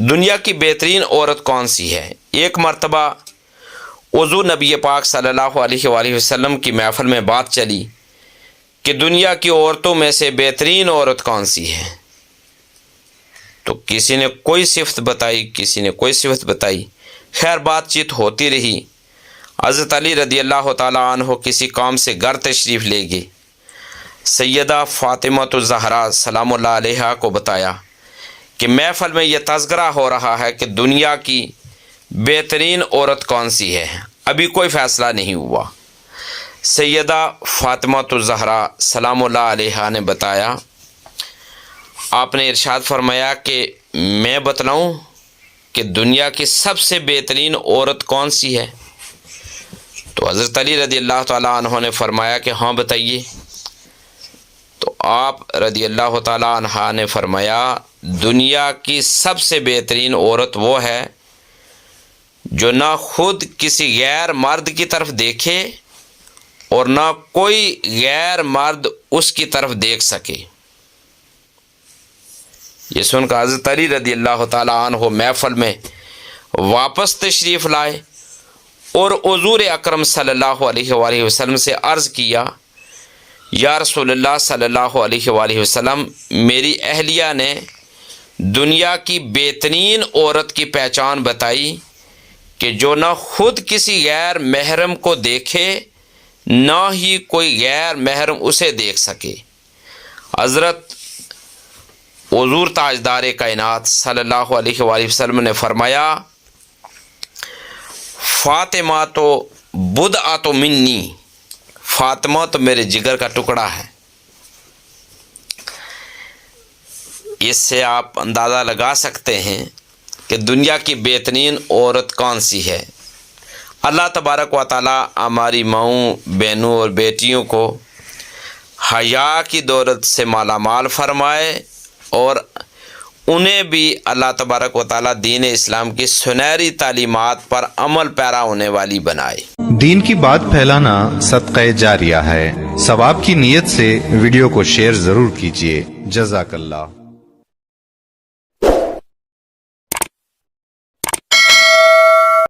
دنیا کی بہترین عورت کون سی ہے؟ ایک مرتبہ حضور نبی پاک صلی اللہ علیہ وآلہ وسلم کی محفل میں بات چلی کہ دنیا کی عورتوں میں سے بہترین عورت کون سی ہے؟ تو کسی نے کوئی صفت بتائی، کسی نے کوئی صفت بتائی، خیر بات چیت ہوتی رہی۔ حضرت علی رضی اللہ تعالیٰ عنہ کسی کام سے گھر تشریف لے گئے، سیدہ فاطمہ الزہرا سلام اللہ علیہا کو بتایا کہ محفل میں یہ تذکرہ ہو رہا ہے کہ دنیا کی بہترین عورت کون سی ہے، ابھی کوئی فیصلہ نہیں ہوا۔ سیدہ فاطمہ الزہرا سلام اللہ علیہا نے بتایا، آپ نے ارشاد فرمایا کہ میں بتلاؤں کہ دنیا کی سب سے بہترین عورت کون سی ہے؟ تو حضرت علی رضی اللہ تعالیٰ عنہ نے فرمایا کہ ہاں بتائیے۔ تو آپ رضی اللہ تعالیٰ عنہ نے فرمایا دنیا کی سب سے بہترین عورت وہ ہے جو نہ خود کسی غیر مرد کی طرف دیکھے اور نہ کوئی غیر مرد اس کی طرف دیکھ سکے۔ یہ سن کر حضرت علی رضی اللہ تعالیٰ عنہ محفل میں واپس تشریف لائے اور حضور اکرم صلی اللہ علیہ وآلہ وسلم سے عرض کیا، یا رسول اللہ صلی اللہ علیہ وآلہ وسلم، میری اہلیہ نے دنیا کی بہترین عورت کی پہچان بتائی کہ جو نہ خود کسی غیر محرم کو دیکھے نہ ہی کوئی غیر محرم اسے دیکھ سکے۔ حضرت حضور تاجدار کائنات صلی اللہ علیہ وآلہ وسلم نے فرمایا، فاطمہ تو بدعۃ منی، فاطمہ تو میرے جگر کا ٹکڑا ہے۔ اس سے آپ اندازہ لگا سکتے ہیں کہ دنیا کی بہترین عورت کون سی ہے۔ اللہ تبارک و تعالیٰ ہماری ماؤں، بہنوں اور بیٹیوں کو حیا کی دولت سے مالا مال فرمائے اور انہیں بھی اللہ تبارک و تعالیٰ دین اسلام کی سنہری تعلیمات پر عمل پیرا ہونے والی بنائے۔ دین کی بات پھیلانا صدقہ جاریہ ہے، ثواب کی نیت سے ویڈیو کو شیئر ضرور کیجیے۔ جزاک اللہ۔